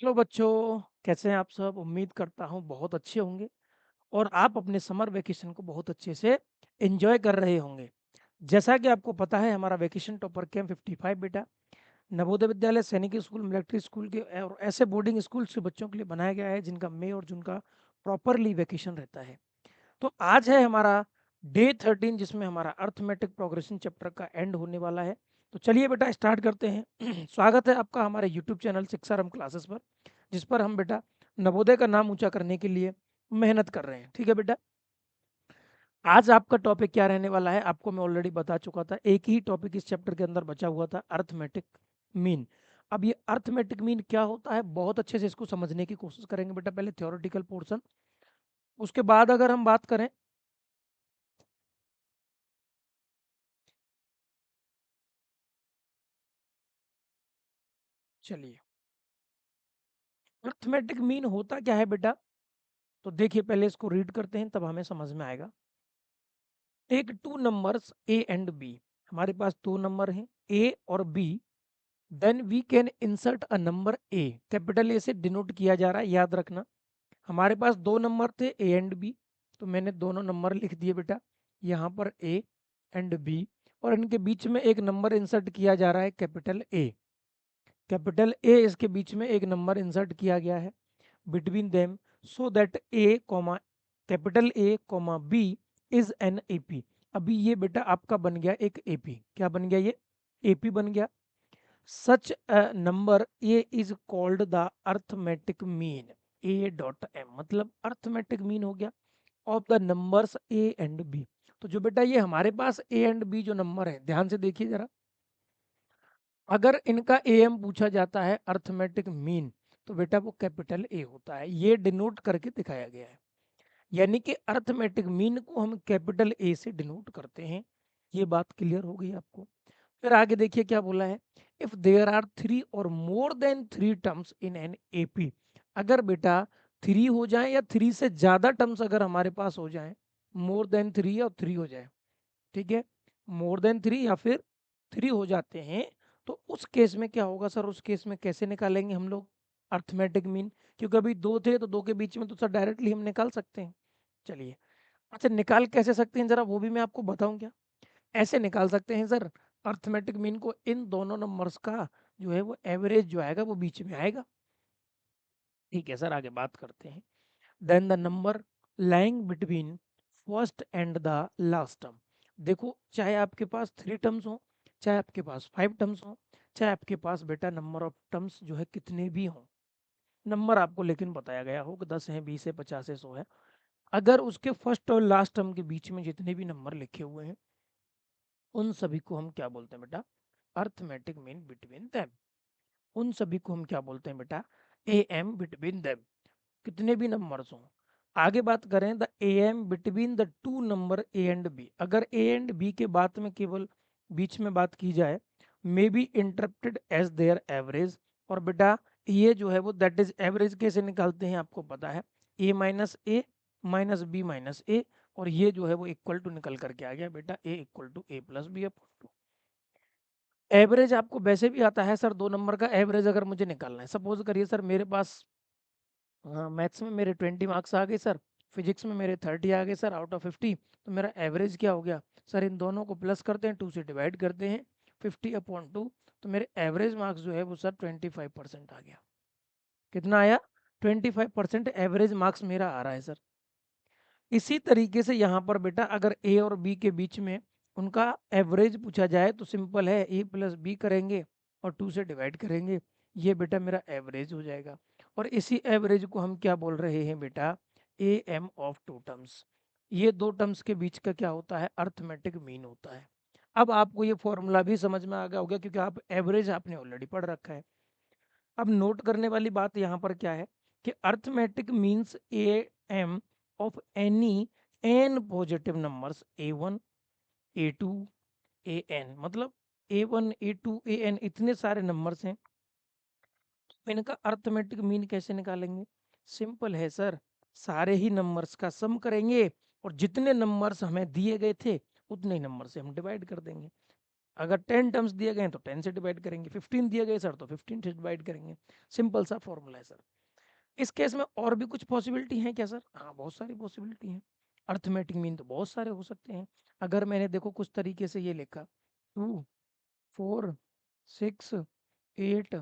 Hello बच्चों, कैसे हैं आप सब? उम्मीद करता हूँ बहुत अच्छे होंगे और आप अपने समर वेकेशन को बहुत अच्छे से एंजॉय कर रहे होंगे। जैसा कि आपको पता है, हमारा वेकेशन टॉपर कैंप 55 बेटा नवोदय विद्यालय, सैनिक स्कूल, मिलिट्री स्कूल के और ऐसे बोर्डिंग स्कूल से बच्चों के लिए बनाया गया है जिनका मई और जून का प्रॉपरली वेकेशन रहता है। तो आज है हमारा डे 13, जिसमें हमारा अर्थमेटिक प्रोग्रेशन चैप्टर का एंड होने वाला है। तो चलिए बेटा स्टार्ट करते हैं। स्वागत है आपका हमारे यूट्यूब चैनल शिक्षारंभ क्लासेस पर, जिस पर हम बेटा नवोदय का नाम ऊंचा करने के लिए मेहनत कर रहे हैं। ठीक है बेटा, आज आपका टॉपिक क्या रहने वाला है आपको मैं ऑलरेडी बता चुका था। एक ही टॉपिक इस चैप्टर के अंदर बचा हुआ था, अर्थमेटिक मीन। अब ये अर्थमेटिक मीन क्या होता है, बहुत अच्छे से इसको समझने की कोशिश करेंगे बेटा। पहले थ्योरेटिकल पोर्शन, उसके बाद अगर हम बात करें, चलिए अर्थमेटिक मीन होता क्या है बेटा। तो देखिए, पहले इसको रीड करते हैं तब हमें समझ में आएगा। Take two numbers A and B, हमारे पास दो नंबर हैं ए और B. Then we can insert a number A, capital A से डिनोट किया जा रहा है, याद रखना। हमारे पास दो नंबर थे ए एंड बी, तो मैंने दोनों नंबर लिख दिए बेटा यहाँ पर, ए एंड बी। और इनके बीच में एक नंबर इंसर्ट किया जा रहा है, कैपिटल ए। कैपिटल ए, इसके बीच में एक नंबर इंसर्ट किया गया है between them, so that A comma capital A comma B is an AP. अभी ये बेटा आपका बन गया एक एपी। क्या बन गया ये? एपी बन गया। Such number A is called the arithmetic mean A dot M, मतलब अर्थमेटिक मीन हो गया of the numbers A and B. तो जो बेटा ये हमारे पास ए एंड बी जो नंबर है, ध्यान से देखिए जरा, अगर इनका एम पूछा जाता है अर्थमेटिक मीन, तो बेटा वो कैपिटल ए होता है, ये डिनोट करके दिखाया गया है। यानी कि अर्थमेटिक मीन को हम कैपिटल ए से डिनोट करते हैं। ये बात क्लियर हो गई आपको? फिर आगे देखिए क्या बोला है, इफ देयर आर थ्री और more than three terms in an AP. अगर बेटा थ्री हो जाए या थ्री से ज्यादा टर्म्स अगर हमारे पास हो जाए, मोर देन थ्री और थ्री हो जाए, ठीक है, मोर देन थ्री या फिर थ्री हो जाते हैं, तो उस केस में क्या होगा सर? उस केस में कैसे निकालेंगे हम लोग अर्थमेटिक मीन? क्योंकि अभी दो थे तो दो के बीच में तो सर डायरेक्टली हम निकाल सकते हैं। चलिए, अच्छा निकाल कैसे सकते हैं जरा वो भी मैं आपको बताऊं क्या? ऐसे निकाल सकते हैं सर, अर्थमेटिक मीन को इन दोनों नंबर्स का जो है वो एवरेज जो आएगा वो बीच में आएगा। ठीक है सर, आगे बात करते हैं। Then the number lying between first and the last term. देखो, चाहे आपके पास थ्री टर्म्स हो, चाहे आपके पास फाइव टर्म्स हो, चाहे आपके पास बेटा नंबर ऑफ टर्म्स जो है कितने भी हों, नंबर आपको लेकिन बताया गया हो कि 10 है, 20 है, 50 है, 100 है, अगर उसके फर्स्ट और लास्ट टर्म के बीच में जितने भी नंबर लिखे हुए हैं, उन सभी को हम क्या बोलते हैं बेटा? Arithmetic mean between them. उन सभी को हम क्या बोलते हैं बेटा? ए एम बिटवीन देम, कितने भी नंबर्स हों। आगे बात करें, the A M between the two number A and B, अगर ए एंड बी के बाद में केवल बीच में बात की जाए, may be interpreted as their average. और बेटा ये जो है वो दैट इज एवरेज कैसे निकालते हैं आपको पता है, ए माइनस बी माइनस ए, और ये जो है वो इक्वल टू निकल करके आ गया बेटा a equal to A plus B upon two. Average आपको वैसे भी आता है सर, दो नंबर का एवरेज अगर मुझे निकालना है, सपोज करिए सर मेरे पास मैथ्स में मेरे 20 मार्क्स आ गए सर, फिजिक्स में मेरे 30 आ गए सर आउट ऑफ 50, तो मेरा एवरेज क्या हो गया सर? इन दोनों को प्लस करते हैं, टू से डिवाइड करते हैं, 50/2, तो मेरे एवरेज मार्क्स जो है वो सर 25% आ गया। कितना आया? 25% एवरेज मार्क्स मेरा आ रहा है सर। इसी तरीके से यहाँ पर बेटा अगर ए और बी के बीच में उनका एवरेज पूछा जाए, तो सिंपल है, ए प्लस बी करेंगे और टू से डिवाइड करेंगे, ये बेटा मेरा एवरेज हो जाएगा। और इसी एवरेज को हम क्या बोल रहे हैं बेटा? A M of two terms. ये दो टर्म्स के बीच का क्या होता है? अर्थमेटिक मीन होता है। अब आपको ये फॉर्मूला भी समझ में आ गया होगा, क्योंकि आप एवरेज आपने ऑलरेडी पढ़ रखा है। अब नोट करने वाली बात यहाँ पर क्या है कि arithmetic means A M of any n positive numbers a one, a two, a n, मतलब a one, a two, a n, इतने सारे नंबर्स हैं। तो इनका अर्थमेटिक मीन कैसे निकालेंगे? सिंपल है सर, सारे ही नंबर्स का सम करेंगे और जितने नंबर्स हमें दिए गए थे उतने नंबर से हम डिवाइड कर देंगे। अगर 10 टर्म्स दिए गए तो 10 से डिवाइड करेंगे, 15 दिए गए सर तो 15 से डिवाइड करेंगे। सिंपल सा फॉर्मूला है सर। इस केस में और भी कुछ पॉसिबिलिटी है क्या सर? हाँ, बहुत सारी पॉसिबिलिटी है। अर्थमेटिक मीन तो बहुत सारे हो सकते हैं। अगर मैंने देखो कुछ तरीके से ये लिखा 2 4 6 8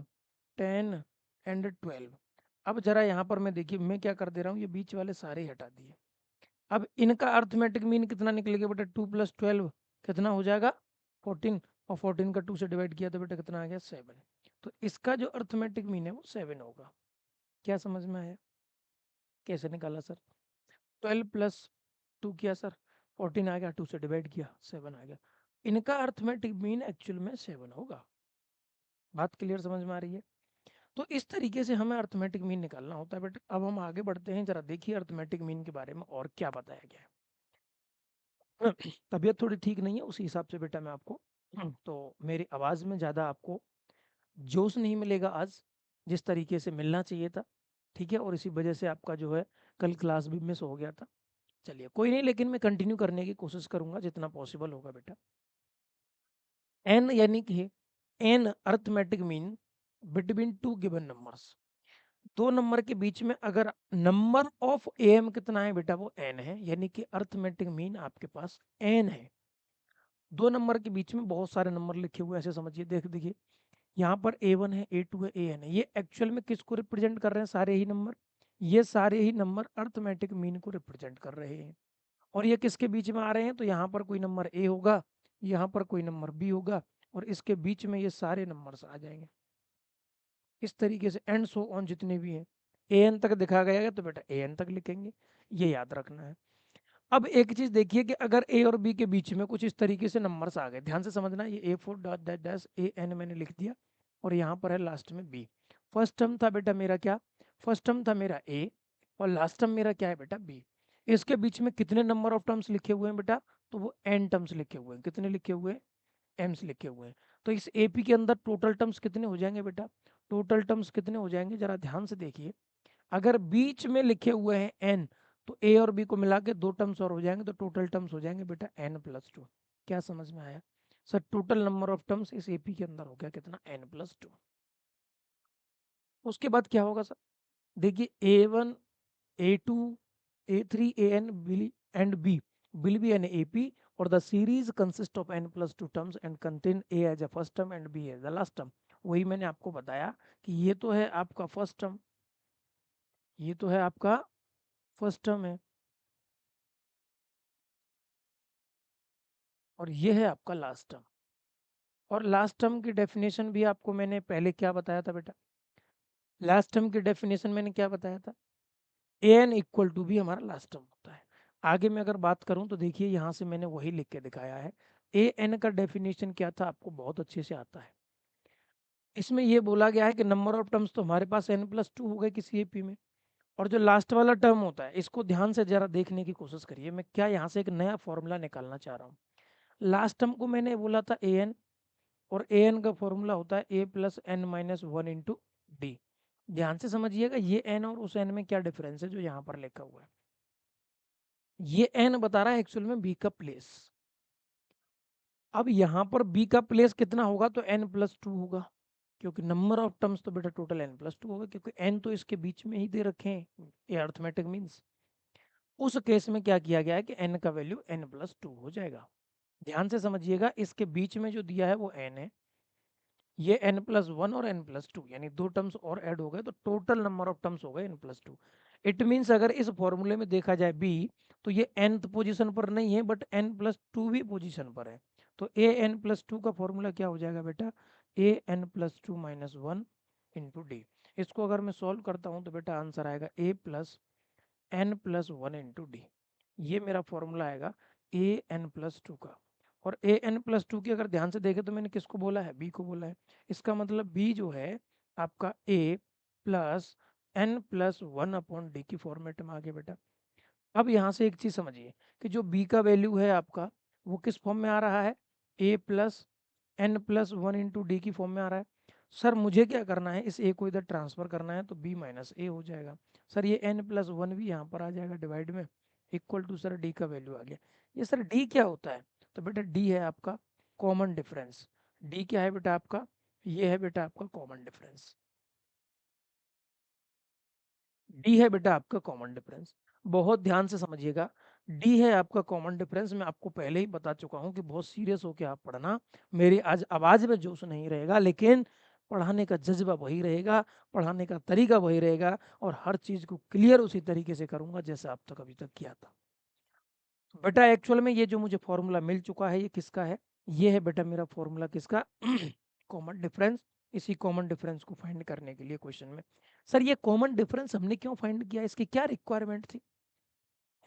10 एंड 12। अब जरा यहाँ पर मैं देखिए मैं क्या कर दे रहा हूँ, ये बीच वाले सारे ही हटा दिए। अब इनका अर्थमेटिक मीन कितना निकलेगा बेटा? 2 + 12 कितना हो जाएगा? 14। और 14 का 2 से डिवाइड किया तो बेटा कितना आ गया? 7। तो इसका जो अर्थमेटिक मीन है वो 7 होगा। क्या समझ में आया? कैसे निकाला सर? 12 + 2 किया सर, 14 आ गया, 2 से डिवाइड किया 7 आ गया। इनका अर्थमेटिक मीन एक्चुअल में 7 होगा। बात क्लियर समझ में आ रही है? तो इस तरीके से हमें अर्थमेटिक मीन निकालना होता है। बट अब हम आगे बढ़ते हैं, जरा देखिए अर्थमेटिक मीन के बारे में और क्या बताया गया है। तबीयत थोड़ी ठीक नहीं है, उसी हिसाब से बेटा मैं आपको तो मेरी आवाज़ में ज़्यादा आपको जोश नहीं मिलेगा आज, जिस तरीके से मिलना चाहिए था। ठीक है, और इसी वजह से आपका जो है कल क्लास भी मिस हो गया था। चलिए कोई नहीं, लेकिन मैं कंटिन्यू करने की कोशिश करूंगा जितना पॉसिबल होगा बेटा। एन यानी कि an arithmetic mean between two given numbers. दो नंबर के बीच में अगर नंबर ऑफ एम कितना है बेटा? वो एन है, यानी कि अर्थमेटिक मीन आपके पास एन है। दो नंबर के बीच में बहुत सारे नंबर लिखे हुए हैं, ऐसे समझिए। देखिए यहाँ पर A1 है, A2 है, AN है। ये एक्चुअल में किसको रिप्रेजेंट कर रहे हैं? सारे ही नंबर। ये सारे ही नंबर अर्थमेटिक मीन को रिप्रेजेंट कर रहे हैं। और ये किसके बीच में आ रहे हैं? तो यहाँ पर कोई नंबर A होगा, यहाँ पर कोई नंबर B होगा, और इसके बीच में ये सारे नंबर्स आ जाएंगे। इस तरीके से एंड सो ऑन जितने भी हैं, AN तक दिखा गया है तो बेटा AN तक लिखेंगे, ये याद रखना है। अब एक चीज देखिए कि अगर A और B के बीच में कुछ इस तरीके से नंबर्स आ गए, ध्यान से समझना। ये A4 dot dash dash AN मैंने लिख दिया, और यहाँ पर है लास्ट में B। फर्स्ट टर्म था बेटा मेरा क्या? फर्स्ट टर्म था मेरा A, और लास्ट टर्म मेरा क्या है बेटा? B। इसके बीच में कितने नंबर ऑफ टर्म्स लिखे हुए हैं बेटा? तो वो n टर्म्स लिखे हुए हैं। कितने लिखे हुए हैं? m's लिखे हुए हैं। तो इस AP के अंदर टोटल टर्म्स कितने हो जाएंगे बेटा? टोटल टर्म्स कितने हो जाएंगे जरा ध्यान से देखिए। अगर बीच में लिखे हुए हैं n, तो A और B को मिला के दो टर्म्स और हो जाएंगे, तो टोटल टर्म्स हो जाएंगे बेटा n+2। क्या समझ में आया sir? Total number of terms इस AP के अंदर हो गया कितना? n+2। उसके बाद क्या होगा सर? देखिए A1 A2 A3 AN and B will be an AP, or the series consist of n+2 terms and contain A as a first term and B as the last term। वही मैंने आपको बताया कि ये तो है आपका फर्स्ट टर्म, ये तो है आपका फर्स्ट टर्म है, और ये है आपका लास्ट टर्म। और लास्ट टर्म की डेफिनेशन भी आपको मैंने पहले क्या बताया था बेटा? लास्ट टर्म की डेफिनेशन मैंने क्या बताया था? an इक्वल टू भी हमारा लास्ट टर्म होता है। आगे मैं अगर बात करूं तो देखिए यहाँ से मैंने वही लिख के दिखाया है। an का डेफिनेशन क्या था? आपको बहुत अच्छे से आता है। इसमें ये बोला गया है कि नंबर ऑफ टर्म्स तो हमारे पास n+2 हो गए किसी एपी में, और जो लास्ट वाला टर्म होता है, इसको ध्यान से जरा देखने की कोशिश करिए। मैं क्या यहाँ से एक नया फॉर्मूला निकालना चाह रहा हूँ। लास्ट टर्म को मैंने बोला था an, और an का फॉर्मूला होता है a+n-1 × d। ध्यान से समझिएगा, ये n और उस n में क्या डिफरेंस है जो यहाँ पर लिखा हुआ है। ये n बता रहा है एक्चुअल में b का प्लेस। अब यहाँ पर b का प्लेस कितना होगा? तो n+2 होगा, क्योंकि नंबर ऑफ टर्म्स तो बेटा टोटल n+2 होगा, क्योंकि n तो इसके बीच में ही दे रखे हैं, ये अर्थमेटिक मीन्स। उस केस में क्या किया गया है कि n का वैल्यू n+2 हो जाएगा। ध्यान से समझिएगा, इसके बीच में जो दिया है वो n है, ये n+1 और n+2, यानी दो टर्म्स और ऐड हो गए, तो टोटल नंबर ऑफ टर्म्स हो गए n+2। इट मीन्स अगर इस फॉर्मूले में देखा जाए b, तो ये nth पोजीशन पर नहीं है, बट n+2 भी पोजीशन पर है। तो an+2 का फॉर्मूला क्या हो जाएगा बेटा? an+2 - 1 × d। इसको अगर मैं सॉल्व करता हूँ तो बेटा आंसर आएगा a+n+1 × d। ये मेरा फॉर्मूला आएगा an+2 का। और an+2 की अगर ध्यान से देखें तो मैंने किसको बोला है? b को बोला है। इसका मतलब b जो है आपका a+n+1/d की फॉर्मेट में आ गया बेटा। अब यहाँ से एक चीज समझिए कि जो b का वैल्यू है आपका, वो किस फॉर्म में आ रहा है? a+n+1 × d की फॉर्म में आ रहा है। सर मुझे क्या करना है? इस a को इधर ट्रांसफर करना है, तो b - a हो जाएगा। सर ये n+1 भी यहाँ पर आ जाएगा डिवाइड में, इक्वल टू सर d का वैल्यू आ गया। ये सर d क्या होता है? तो बेटा d है आपका कॉमन डिफरेंस। डी क्या है बेटा आपका, ये है बेटा आपका कॉमन डिफरेंस, डी है बेटा आपका कॉमन डिफरेंस। बहुत ध्यान से समझिएगा, डी है आपका कॉमन डिफरेंस। मैं आपको पहले ही बता चुका हूं कि बहुत सीरियस होकर आप पढ़ना, मेरी आज आवाज में जोश नहीं रहेगा, लेकिन पढ़ाने का जज्बा वही रहेगा, पढ़ाने का तरीका वही रहेगा, और हर चीज को क्लियर उसी तरीके से करूंगा जैसे आप तक अभी तक किया था। बेटा एक्चुअल में ये जो मुझे फॉर्मूला मिल चुका है, ये किसका है, ये है बेटा मेरा फॉर्मूला किसका, कॉमन डिफरेंस। इसी कॉमन डिफरेंस को फाइंड करने के लिए क्वेश्चन में, सर ये कॉमन डिफरेंस हमने क्यों फाइंड किया, इसकी क्या रिक्वायरमेंट थी,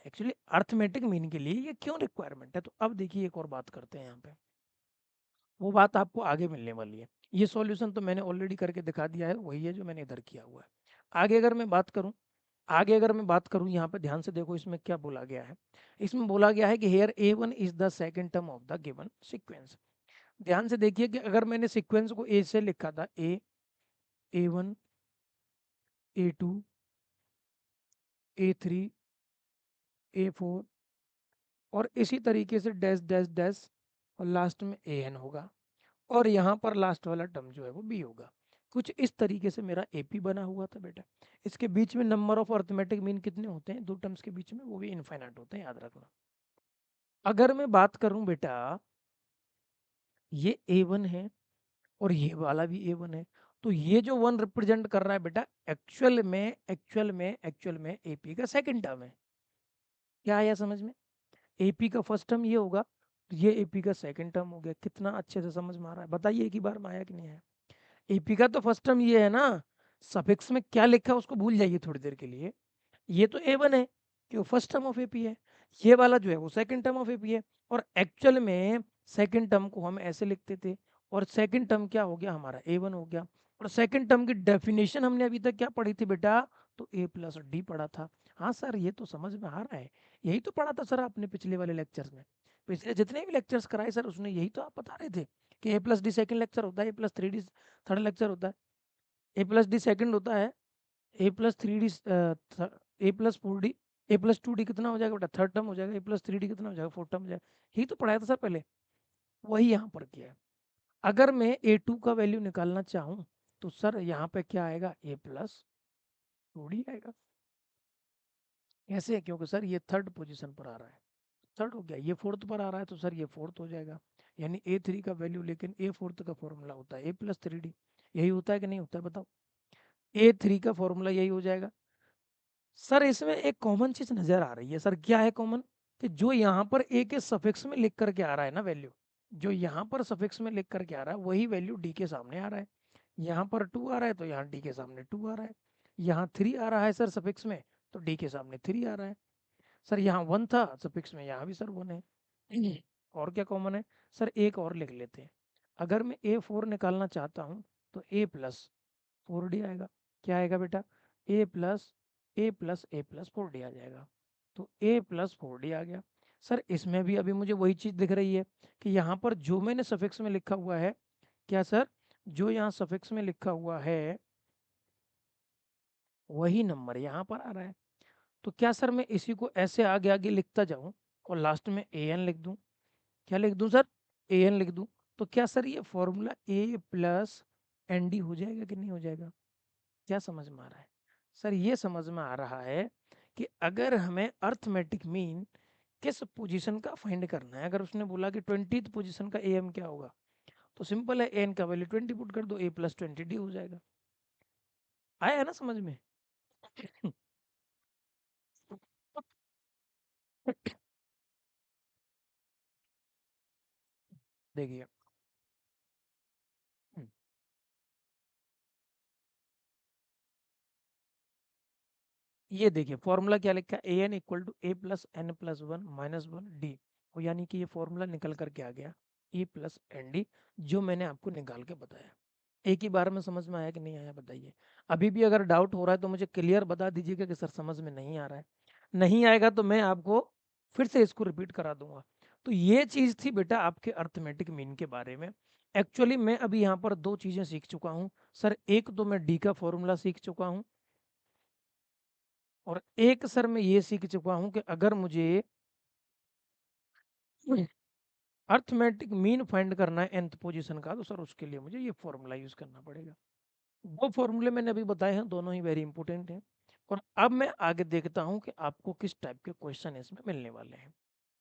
एक्चुअली अर्थमेटिक मीन के लिए ये क्यों रिक्वायरमेंट है। तो अब देखिए एक और बात करते हैं यहाँ पे, वो बात आपको आगे मिलने वाली है। ये सॉल्यूशन तो मैंने ऑलरेडी करके दिखा दिया है, वही है जो मैंने इधर किया हुआ है। आगे अगर मैं बात करूं, आगे अगर मैं बात करूं यहाँ पे ध्यान से देखो इसमें क्या बोला गया है। इसमें बोला गया है कि here A1 is the second term of the given sequence. ध्यान से देखिए कि अगर मैंने सीक्वेंस को ए से लिखा था, A1 A2 A3 A4 और इसी तरीके से डैश डैश डैश, और लास्ट में AN होगा, और यहाँ पर लास्ट वाला टर्म जो है वो बी होगा। कुछ इस तरीके से मेरा एपी बना हुआ था बेटा। इसके बीच में नंबर ऑफ अर्थमेटिक मीन कितने होते हैं, दो टर्म्स के बीच में, वो भी इनफाइनाइट होते हैं, याद रखना। अगर मैं बात करूं बेटा, ये A1 है और ये वाला भी A1 है, तो ये जो वन रिप्रेजेंट कर रहा है बेटा, एक्चुअल में एपी का सेकंड टर्म है। क्या आया समझ में, एपी का फर्स्ट टर्म ये होगा, तो ये एपी का सेकंड टर्म हो गया। कितना अच्छे से समझ में आ रहा है, बताइए एक ही बार में आया कि नहीं आया। एपी का तो फर्स्ट टर्म ये है ना, सफिक्स में क्या लिखा है उसको भूल जाइए थोड़ी देर के लिए। ये तो A1 है कि वो फर्स्ट टर्म ऑफ एपी है, ये वाला जो है वो सेकंड टर्म ऑफ एपी है, और एक्चुअल में सेकंड टर्म को हम ऐसे लिखते थे, और सेकंड टर्म क्या हो गया हमारा, A1 हो गया। और सेकंड टर्म की डेफिनेशन हमने अभी तक क्या पढ़ी थी बेटा, तो A+D पढ़ा था। हाँ सर ये तो समझ में आ रहा है, यही तो पढ़ा था सर आपने पिछले वाले लेक्चर्स में, पिछले जितने भी लेक्चर्स कराए सर उसने यही तो आप बता रहे थे कि A+D सेकंड लेक्चर होता है, A+3D थर्ड लेक्चर होता है, A+D सेकंड होता है, A+3D A+4D, A+2D कितना हो जाएगा बेटा, थर्ड टर्म हो जाएगा, A+3D कितना हो जाएगा, फोर्थ टर्म हो जाएगा। यही तो पढ़ाया था सर पहले, वही यहाँ पर किया है। अगर मैं A2 का वैल्यू निकालना चाहूँ तो सर यहाँ पे क्या आएगा, A+2D आएगा। कैसे, क्योंकि सर ये थर्ड पोजीशन पर आ रहा है, थर्ड हो गया, ये फोर्थ पर आ रहा है तो सर ये फोर्थ हो जाएगा। यानी A3 का वैल्यू, लेकिन A4 का फॉर्मूला होता है A+3D, यही होता है कि नहीं होता है बताओ, A3 का फॉर्मूला यही हो जाएगा। सर इसमें एक कॉमन चीज नजर आ रही है, सर क्या है कॉमन, कि जो यहाँ पर ए के सफिक्स में लिख करके आ रहा है ना वैल्यू, जो यहाँ पर सफिक्स में लिख करके आ रहा है वही वैल्यू डी के सामने आ रहा है। यहाँ पर 2 आ रहा है तो यहाँ डी के सामने 2 आ रहा है। यहाँ 3 आ रहा है सर सफिक्स में, तो डी के सामने 3 आ रहा है। सर यहाँ 1 था सफिक्स में, यहाँ भी सर 1 है। और क्या कॉमन है, सर एक और लिख लेते हैं। अगर मैं A4 निकालना चाहता हूँ तो A+4D आएगा। क्या आएगा बेटा, A+4D आ जाएगा। तो A+4D आ गया। सर इसमें भी अभी मुझे वही चीज़ दिख रही है कि यहाँ पर जो मैंने सफिक्स में लिखा हुआ है, क्या सर, जो यहाँ सफिक्स में लिखा हुआ है वही नंबर यहाँ पर आ रहा है। तो क्या सर मैं इसी को ऐसे आगे आगे लिखता जाऊँ और लास्ट में AN लिख दूँ, क्या लिख दूँ सर, AN लिख दूँ, तो क्या सर ये फॉर्मूला A+ND हो जाएगा कि नहीं हो जाएगा। क्या समझ में आ रहा है, सर ये समझ में आ रहा है कि अगर हमें अर्थमेटिक मीन किस पोजीशन का फाइंड करना है, अगर उसने बोला कि 20th पोजीशन का AM क्या होगा, तो सिंपल है AN का वैल्यू 20 पुट कर दो, A+20D हो जाएगा। आया है ना समझ में। देखिए, ये देखिए फॉर्मूला क्या लिखा है, AN=A+N+1 - 1 D, और यानी कि ये फॉर्मूला निकल करके आ गया A+ND, जो मैंने आपको निकाल के बताया। एक ही बार में समझ में आया कि नहीं आया बताइए। अभी भी अगर डाउट हो रहा है तो मुझे क्लियर बता दीजिएगा कि सर समझ में नहीं आ रहा है। नहीं आएगा तो मैं आपको फिर से इसको रिपीट करा दूंगा। तो ये चीज थी बेटा आपके अर्थमेटिक मीन के बारे में। एक्चुअली मैं अभी यहाँ पर दो चीजें सीख चुका हूँ सर, एक तो मैं डी का फॉर्मूला सीख चुका हूँ, और एक सर मैं ये सीख चुका हूँ कि अगर मुझे अर्थमेटिक मीन फाइंड करना है nth पोजीशन का, तो सर उसके लिए मुझे ये फॉर्मूला यूज करना पड़ेगा। वो फॉर्मूले मैंने अभी बताए हैं, दोनों ही वेरी इंपॉर्टेंट हैं। और अब मैं आगे देखता हूं कि आपको किस टाइप के क्वेश्चन इसमें मिलने वाले हैं।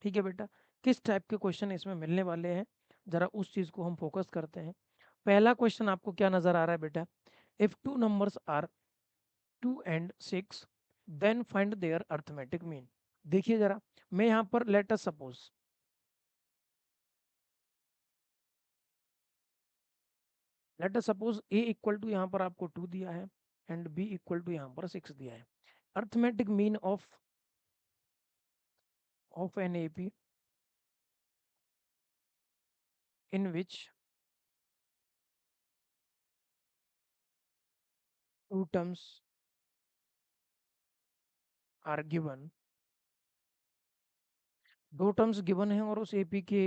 ठीक है बेटा, किस टाइप के क्वेश्चन इसमें मिलने वाले हैं, जरा उस चीज को हम फोकस करते हैं। पहला क्वेश्चन आपको क्या नजर आ रहा है बेटा, if two numbers are 2 and 6 then find their arithmetic mean. देखिए जरा, मैं यहाँ पर let us suppose A equal to यहाँ पर आपको 2 दिया है एंड बी इक्वल टू यहाँ पर 6 दिया है। Arithmetic mean of an AP in which two terms are given, दो टर्म्स गिवन है और उस एपी के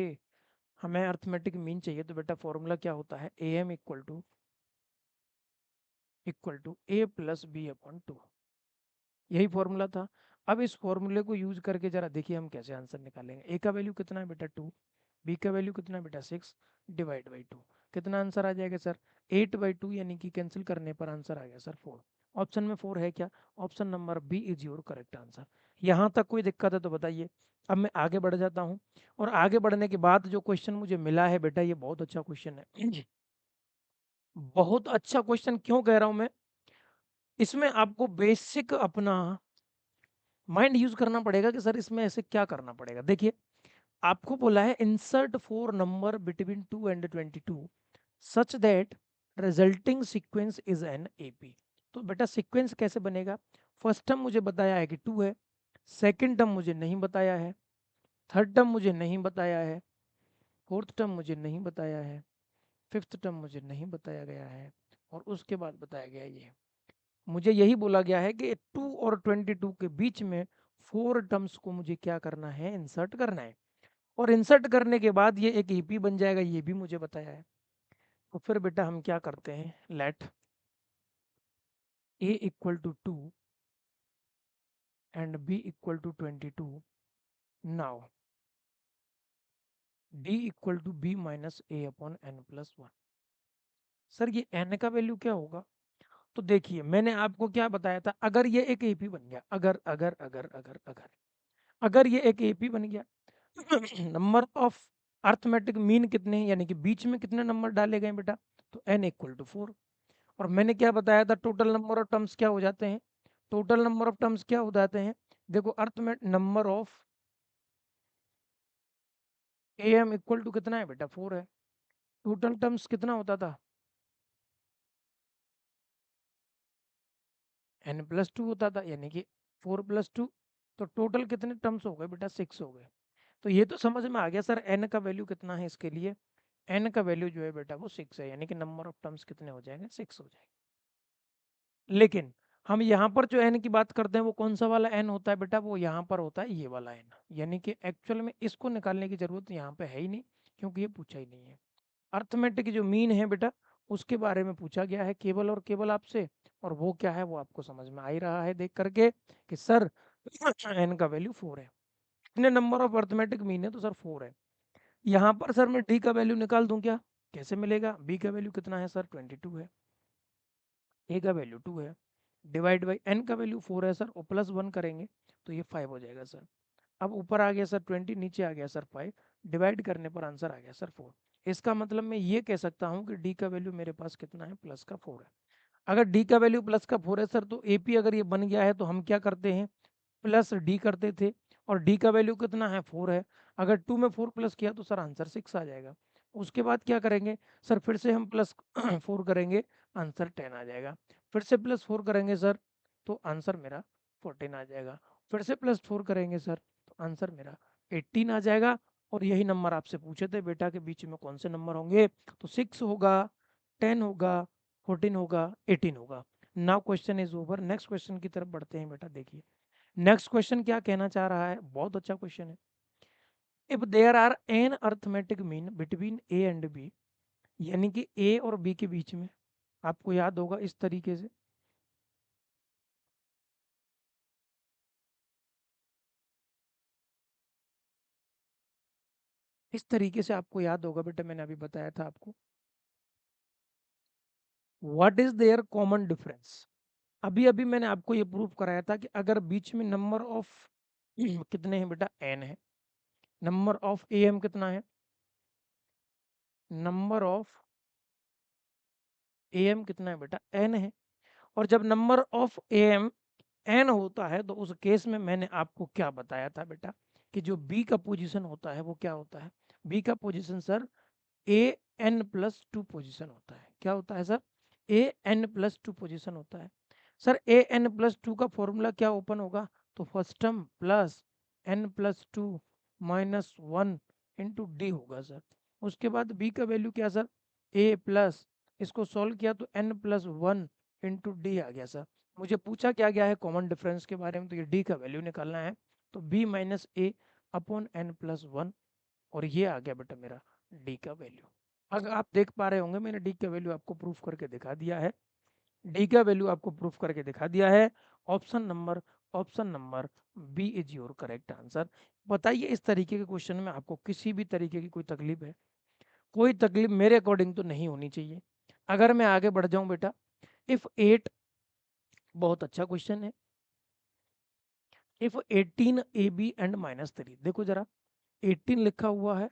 हमें अर्थमेटिक मीन चाहिए, तो बेटा फॉर्मूला क्या होता है, A M equal to A plus B upon two, यही फॉर्मूला था। अब इस फॉर्मूले को यूज करके जरा देखिए हम कैसे आंसर निकालेंगे। ए का वैल्यू कितना है बेटा 2, बी का वैल्यू कितना है बेटा 6, डिवाइड बाई 2, कितना आंसर आ जाएगा सर 8/2, यानी कि कैंसिल करने पर आंसर आ गया सर 4। ऑप्शन में 4 है क्या, option number B is your correct answer. यहाँ तक कोई दिक्कत है तो बताइए। अब मैं आगे बढ़ जाता हूँ, और आगे बढ़ने के बाद जो क्वेश्चन मुझे मिला है बेटा, ये बहुत अच्छा क्वेश्चन है। बहुत अच्छा क्वेश्चन क्यों कह रहा हूं मैं, इसमें आपको बेसिक अपना माइंड यूज करना पड़ेगा कि सर इसमें ऐसे क्या करना पड़ेगा। देखिए, आपको बोला है insert 4 number between 2 and 22 such that resulting sequence is an AP. तो बेटा सीक्वेंस कैसे बनेगा, फर्स्ट टर्म मुझे बताया है कि 2 है, सेकंड टर्म मुझे नहीं बताया है, थर्ड टर्म मुझे नहीं बताया है, फोर्थ टर्म मुझे नहीं बताया है, फिफ्थ टर्म मुझे नहीं बताया गया है, और उसके बाद बताया गया ये। मुझे यही बोला गया है कि 2 और 22 के बीच में 4 टर्म्स को मुझे क्या करना है, इंसर्ट करना है। और इंसर्ट करने के बाद ये एक ईपी बन जाएगा, ये भी मुझे बताया है। तो फिर बेटा हम क्या करते हैं, let A equal to 2 and B equal to 22, now D equal to B minus A upon N plus 1। Sir ये एन का वैल्यू क्या होगा, तो देखिए मैंने आपको क्या बताया था, अगर ये एक एपी बन गया, अगर अगर अगर अगर अगर अगर ये एक एपी बन गया, नंबर ऑफ अर्थमेटिक मीन कितने हैं, यानी कि बीच में कितने नंबर डाले गए बेटा, तो n इक्वल टू 4। और मैंने क्या बताया था, टोटल नंबर ऑफ टर्म्स क्या हो जाते हैं, टोटल नंबर ऑफ टर्म्स क्या हो जाते हैं, देखो अर्थ में number of A M equal to कितना है बेटा 4 है, टोटल टर्म्स कितना होता था n प्लस 2 होता था, यानी कि 4 प्लस 2, तो टोटल कितने टर्म्स हो गए बेटा 6 हो गए। तो ये तो समझ में आ गया सर n का वैल्यू कितना है इसके लिए, n का वैल्यू जो है बेटा वो 6 है, यानी कि नंबर ऑफ टर्म्स कितने हो जाएंगे, 6 हो जाएंगे। लेकिन हम यहाँ पर जो n की बात करते हैं वो कौन सा वाला n होता है बेटा, वो यहाँ पर होता है ये वाला n, यानी कि एक्चुअल में इसको निकालने की जरूरत यहाँ पे है ही नहीं, क्योंकि ये पूछा ही नहीं है। अर्थमेटिक जो मीन है बेटा, उसके बारे में पूछा गया है केवल और केवल आपसे, और वो क्या है वो आपको समझ में आ ही रहा है देख करके कि सर n का वैल्यू 4 है। कितने नंबर ऑफ अर्थमेटिक मीन है, तो सर 4 है। यहाँ पर सर मैं d का वैल्यू निकाल दूं क्या, कैसे मिलेगा, b का वैल्यू कितना है सर 22 है, a का वैल्यू 2 है, डिवाइड बाई n का वैल्यू 4 है सर, और प्लस 1 करेंगे तो ये 5 हो जाएगा सर। अब ऊपर आ गया सर 20, नीचे आ गया सर 5, डिवाइड करने पर आंसर आ गया सर 4। इसका मतलब मैं ये कह सकता हूँ कि डी का वैल्यू मेरे पास कितना है, प्लस का 4 है। अगर डी का वैल्यू प्लस का 4 है सर, तो एपी अगर ये बन गया है तो हम क्या करते हैं, प्लस डी करते थे, और डी का वैल्यू कितना है 4 है, अगर 2 में 4 प्लस किया तो सर आंसर 6 आ जाएगा। उसके बाद क्या करेंगे सर, फिर से हम प्लस 4 करेंगे, आंसर 10 आ जाएगा, फिर से प्लस 4 करेंगे सर, तो आंसर मेरा 14 आ जाएगा, फिर से प्लस 4 करेंगे सर, तो आंसर मेरा 18 आ जाएगा। और यही नंबर आपसे पूछे थे बेटा के बीच में कौन से नंबर होंगे, तो 6 होगा, 10 होगा, 14 होगा, 18 होगा। Now question is over, next question की तरफ बढ़ते हैं बेटा। देखिए नेक्स्ट क्वेश्चन क्या कहना चाह रहा है, बहुत अच्छा क्वेश्चन है। If there are an arithmetic mean between A and B, यानी कि ए और बी के बीच में, आपको याद होगा इस तरीके से, इस तरीके से आपको याद होगा बेटा, मैंने अभी बताया था आपको what is their common difference. अभी अभी मैंने आपको ये प्रूफ कराया था कि अगर बीच में नंबर ऑफ कितने हैं बेटा, एन है, नंबर ऑफ एम कितना है, नंबर ऑफ एम कितना है बेटा, एन है, और जब नंबर ऑफ एम एन होता है तो उस केस में मैंने आपको क्या बताया था बेटा, कि जो बी का पोजीशन होता है वो क्या होता है, बी का position sir a n plus two position होता है। क्या होता है sir, a n plus two position होता है। Sir a n plus two का फॉर्मूला क्या ओपन होगा, तो first term plus n plus two minus one into d होगा सर। उसके बाद बी का वैल्यू क्या सर, ए प्लस, इसको सॉल्व किया तो n plus one into d आ गया सर। मुझे पूछा क्या गया है कॉमन डिफरेंस के बारे में, तो ये डी का वैल्यू निकालना है, तो B minus A upon N plus one, और ये आ गया बेटा मेरा डी का वैल्यू। अगर आप देख पा रहे होंगे मैंने डी का वैल्यू आपको प्रूफ करके दिखा दिया है, डी का वैल्यू आपको प्रूफ करके दिखा दिया है। Option number B is your correct answer. बताइए इस तरीके के क्वेश्चन में आपको किसी भी तरीके की कोई तकलीफ है, कोई तकलीफ मेरे अकॉर्डिंग तो नहीं होनी चाहिए। अगर मैं आगे बढ़ जाऊं बेटा, इफ एट, बहुत अच्छा क्वेश्चन है, if 18 A B and minus three, देखो जरा 18 लिखा हुआ है,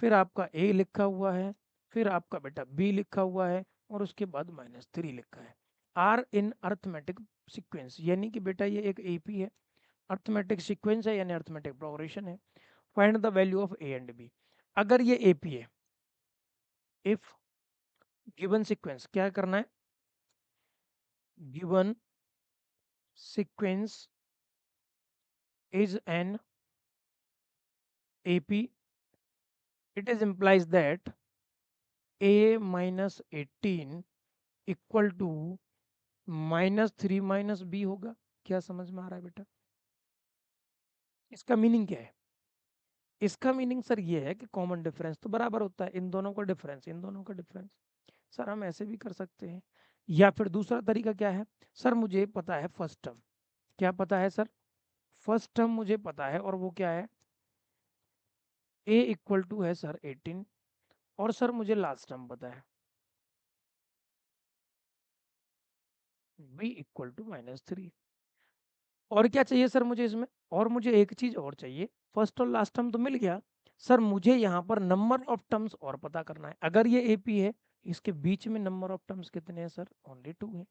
फिर आपका ए लिखा हुआ है, फिर आपका बेटा बी लिखा हुआ है, और उसके बाद माइनस थ्री लिखा है, आर इन अर्थमेटिक सीक्वेंस, यानी कि बेटा ये एक एपी है, अर्थमेटिक सीक्वेंस है, यानी अर्थमेटिक प्रोग्रेशन है। Find the value of A and B. अगर ये एपी है, इफ गिवन सीक्वेंस, क्या करना है, given sequence is an AP, it is implies that a minus 18 equal to minus three minus B होगा। क्या समझ में आ रहा है बेटा, इसका मीनिंग क्या है, इसका मीनिंग सर ये है कि कॉमन डिफरेंस तो बराबर होता है, इन दोनों का डिफरेंस, इन दोनों का डिफरेंस। सर हम ऐसे भी कर सकते हैं, या फिर दूसरा तरीका क्या है, सर मुझे पता है फर्स्ट टर्म, क्या पता है सर, फर्स्ट टर्म मुझे पता है, और वो क्या है, a इक्वल टू है सर 18, और सर मुझे लास्ट टर्म पता है b equal to minus three. और क्या चाहिए सर मुझे इसमें, और मुझे एक चीज और चाहिए, फर्स्ट और लास्ट टर्म तो मिल गया, सर मुझे यहाँ पर नंबर ऑफ टर्म्स और पता करना है। अगर ये एपी है, इसके बीच में नंबर ऑफ टर्म्स कितने हैं सर, ओनली टू है,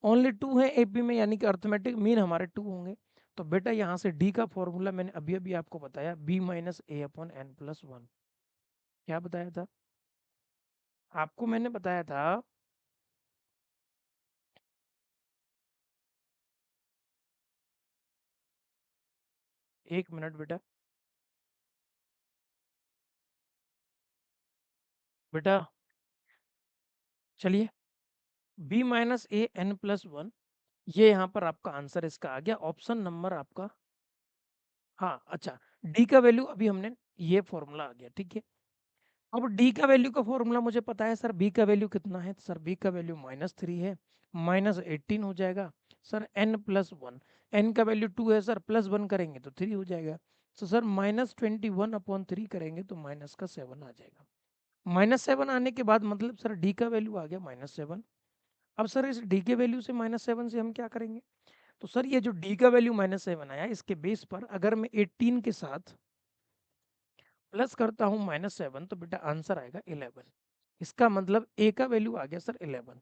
ओनली टू है एपी में, यानी कि अर्थमेटिक मीन हमारे टू होंगे। तो बेटा यहाँ से डी का फॉर्मूला मैंने अभी अभी आपको बताया, B minus A upon N plus one. क्या बताया था आपको, मैंने बताया था, एक मिनट बेटा, बेटा चलिए, बी माइनस ए एन प्लस वन, ये यहाँ पर आपका आंसर इसका आ गया, ऑप्शन नंबर आपका, हाँ अच्छा, डी का वैल्यू अभी हमने, ये फॉर्मूला आ गया, ठीक है। अब डी का वैल्यू का फॉर्मूला मुझे पता है सर, बी का वैल्यू कितना है, सर बी का वैल्यू माइनस थ्री है, माइनस 18 हो जाएगा sir, N plus one, N का वैल्यू टू है सर, प्लस वन करेंगे तो थ्री हो जाएगा, तो सर माइनस 21 अपॉन थ्री करेंगे तो माइनस का सेवन आ जाएगा। माइनस सेवन आने के बाद मतलब सर डी का वैल्यू आ गया माइनस सेवन। अब सर इस डी के वैल्यू से माइनस सेवन से हम क्या करेंगे, तो सर ये जो डी का वैल्यू माइनस सेवन आया, इसके बेस पर अगर मैं 18 के साथ प्लस करता हूँ माइनस सेवन, तो बेटा आंसर आएगा 11। इसका मतलब ए का वैल्यू आ गया सर 11,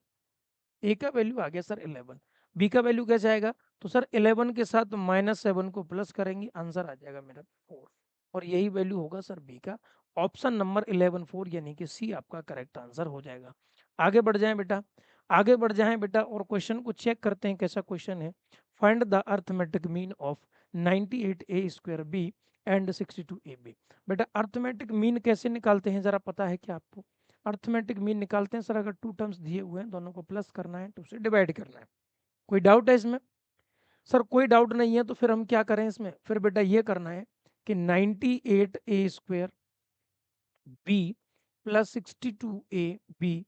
ए का वैल्यू आ गया सर 11। बी का वैल्यू कैसे आएगा, तो सर 11 के साथ माइनस सेवन को प्लस करेंगे, आंसर आ जाएगा मेरा 4, और यही वैल्यू होगा सर बी का, ऑप्शन नंबर 11 4, यानी कि सी आपका करेक्ट आंसर हो जाएगा। आगे बढ़ जाएं बेटा, आगे बढ़ जाएं बेटा, और क्वेश्चन को चेक करते हैं कैसा क्वेश्चन है। Find the arithmetic mean of 98 A square B and 62 A B. बेटा अर्थमेटिक मीन कैसे निकालते हैं जरा पता है क्या आपको, अर्थमेटिक मीन निकालते हैं सर, अगर टू टर्म्स दिए हुए हैं, दोनों को प्लस करना है, टू से डिवाइड करना है। कोई डाउट है इसमें, सर कोई डाउट नहीं है, तो फिर हम क्या करें इसमें, फिर बेटा ये करना है कि 98 ए स्क्वायर बी प्लस 62 ए बी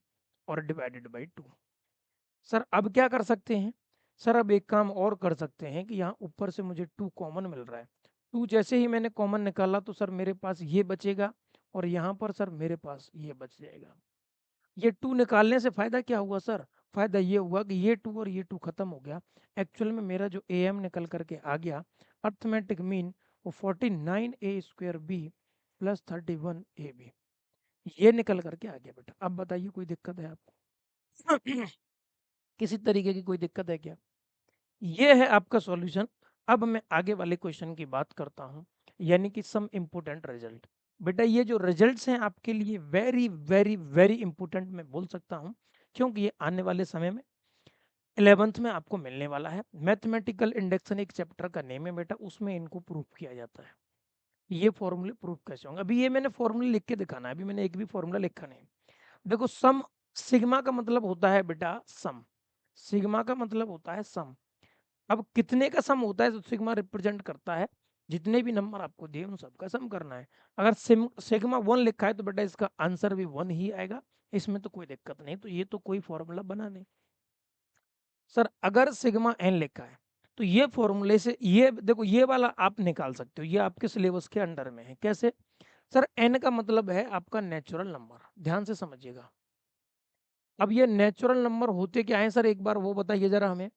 और डिवाइडेड बाई टू। सर अब क्या कर सकते हैं, सर अब एक काम और कर सकते हैं कि यहाँ ऊपर से मुझे टू कॉमन मिल रहा है, टू जैसे ही मैंने कॉमन निकाला तो सर मेरे पास ये बचेगा, और यहाँ पर सर मेरे पास ये बच जाएगा। ये 2 निकालने से फायदा क्या हुआ सर? फायदा ये हुआ कि ये 2 और ये 2 खत्म हो गया। एक्चुअल में मेरा जो ए एम निकल करके आ गया अर्थमेटिक मीन वो 49a² प्लस 31ab ये निकल करके आ गया बेटा। अब बताइए कोई दिक्कत है आपको? किसी तरीके की कोई दिक्कत है क्या? ये है आपका सॉल्यूशन। अब मैं आगे वाले क्वेश्चन की बात करता हूँ, यानी कि सम इम्पोर्टेंट रिजल्ट। बेटा ये जो रिजल्ट्स हैं आपके लिए वेरी वेरी वेरी इंपॉर्टेंट मैं बोल सकता हूँ, क्योंकि ये आने वाले समय में 11th में आपको मिलने वाला है। मैथमेटिकल इंडक्शन एक चैप्टर का नेम है बेटा, उसमें इनको प्रूफ किया जाता है। ये फॉर्मूले प्रूफ कैसे होंगे? अभी ये मैंने फॉर्मूले लिख के दिखाना है, अभी मैंने एक भी फॉर्मूला लिखा नहीं। देखो सम, सिग्मा का मतलब होता है बेटा सम, सिग्मा का मतलब होता है सम। अब कितने का सम होता है तो सिग्मा रिप्रेजेंट करता है जितने भी नंबर आपको दिए उन सबका सम करना है। अगर सिग्मा 1 लिखा है तो बेटा इसका आंसर भी 1 ही आएगा, इसमें तो कोई दिक्कत नहीं। तो ये तो कोई फॉर्मूला बना नहीं। सर अगर सिग्मा एन लिखा है तो ये फॉर्मूले से ये देखो ये वाला आप निकाल सकते हो, ये आपके सिलेबस के अंडर में है। कैसे? सर एन का मतलब है आपका नेचुरल नंबर, ध्यान से समझिएगा। अब ये नेचुरल नंबर होते क्या है सर, एक बार वो बताइए जरा हमें।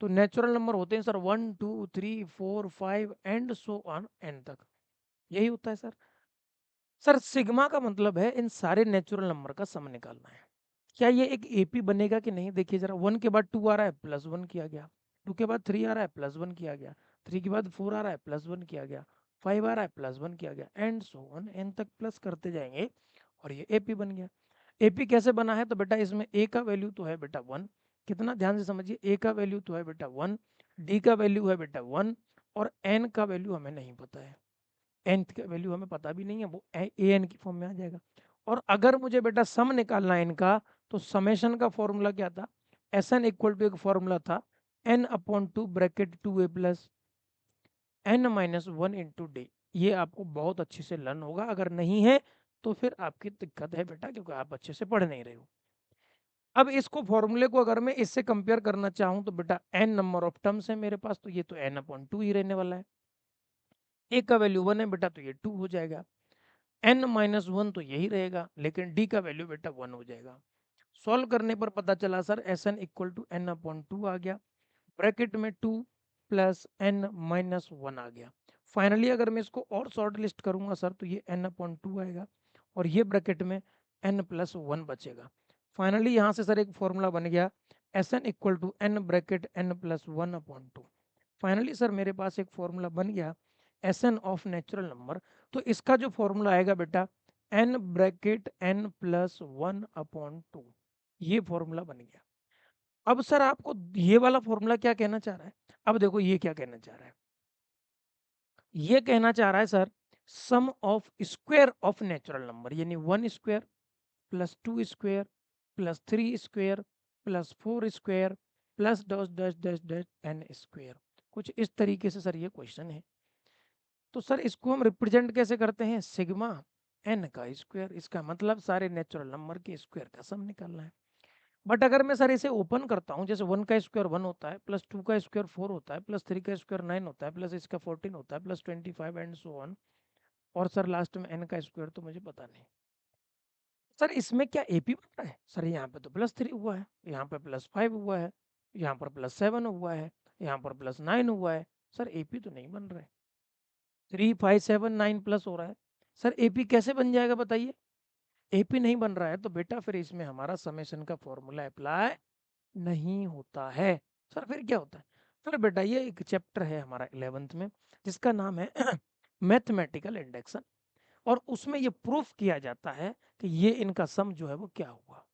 तो नेचुरल नंबर होते हैं sir 1 2 3 4 5 and so on an तक, यही होता है सर। सर सिग्मा का मतलब है इन सारे नेचुरल नंबर का सम निकालना है। क्या ये एक एपी बनेगा कि नहीं? देखिए जरा, 1 के बाद 2 आ रहा है प्लस 1 किया गया, 2 के बाद 3 आ रहा है प्लस 1 किया गया, 3 के बाद 4 आ रहा है प्लस 1 किया गया, 5 आ रहा है प्लस 1 किया गया, एंड सो ऑन एन तक प्लस करते जाएंगे और ये एपी बन गया। एपी कैसे बना है? तो बेटा इसमें ए का वैल्यू तो है बेटा 1, कितना ध्यान से समझिए, ए का वैल्यू तो है बेटा 1, डी का वैल्यू है बेटा 1 और एन का वैल्यू हमें नहीं पता है। nth का वैल्यू हमें पता भी नहीं है, वो ए एन की फॉर्म में आ जाएगा। और अगर मुझे बेटा सम निकालना है इनका, तो समेशन का फॉर्मूला क्या था? एस एन इक्वल टू एक फॉर्मूला था n upon 2 bracket 2a plus n minus 1 into D. ये आपको बहुत अच्छे से लर्न होगा, अगर नहीं है तो फिर आपकी दिक्कत है बेटा, क्योंकि आप अच्छे से पढ़ नहीं रहे हो। अब इसको फॉर्मूले को अगर मैं इससे कंपेयर करना चाहूं तो बेटा n नंबर ऑफ टर्म्स है मेरे पास, तो ये तो n अपॉन 2 ही रहने वाला है। a का वैल्यू 1 है बेटा, तो ये 2 हो जाएगा। n माइनस 1 तो यही रहेगा, लेकिन d का वैल्यू बेटा 1 हो जाएगा। सॉल्व करने पर पता चला sir S N equal to N upon 2 आ गया, ब्रैकेट में 2 प्लस एन माइनस 1 आ गया। फाइनली अगर मैं इसको और शॉर्ट लिस्ट करूंगा सर तो ये n अपॉन 2 आएगा और ये ब्रैकेट में n प्लस 1 बचेगा। फाइनली यहाँ से सर एक फॉर्मूला बन गया S N equal to N bracket n plus 1 upon 2। Finally sir मेरे पास एक फॉर्मूला बन गया S N of natural number. तो इसका जो फॉर्मूला आएगा बेटा n bracket n plus 1 upon 2, ये फॉर्मूला बन गया। अब सर आपको ये वाला फॉर्मूला क्या कहना चाह रहा है? अब देखो ये क्या कहना चाह रहा है, ये कहना चाह रहा है sir sum of square of natural number, यानी 1 square plus 2 square plus 3 square plus 4 square plus dash dash dash dash N square. कुछ इस तरीके से सर ये क्वेश्चन है। तो सर इसको हम रिप्रेजेंट कैसे करते हैं? सिग्मा एन का स्क्वायर, इसका मतलब सारे नेचुरल नंबर के स्क्वायर का सम निकालना है। बट अगर मैं सर इसे ओपन करता हूँ, जैसे 1 का स्क्वायर 1 होता है, प्लस 2 का स्क्वायर 4 होता है, प्लस 3 का स्क्वायर 9 होता है, प्लस इसका 14 होता है, प्लस 25 एंड सो ऑन, और सर लास्ट में एन का स्क्वायर तो मुझे पता नहीं। सर इसमें क्या एपी बन रहा है? सर यहाँ पे तो +3 हुआ है, यहाँ पे +5 हुआ है, यहाँ पर +7 हुआ है, यहाँ पर +9 हुआ है। सर एपी तो नहीं बन रहा है, 3 5 7 9 प्लस हो रहा है। सर एपी कैसे बन जाएगा बताइए? एपी नहीं बन रहा है तो बेटा फिर इसमें हमारा समेशन का फॉर्मूला अप्लाई नहीं होता है। सर फिर क्या होता है? सर बेटा ये एक चैप्टर है हमारा 11th में जिसका नाम है मैथमेटिकल इंडेक्शन, और उसमें ये प्रूफ किया जाता है कि ये इनका सम जो है वो क्या हुआ।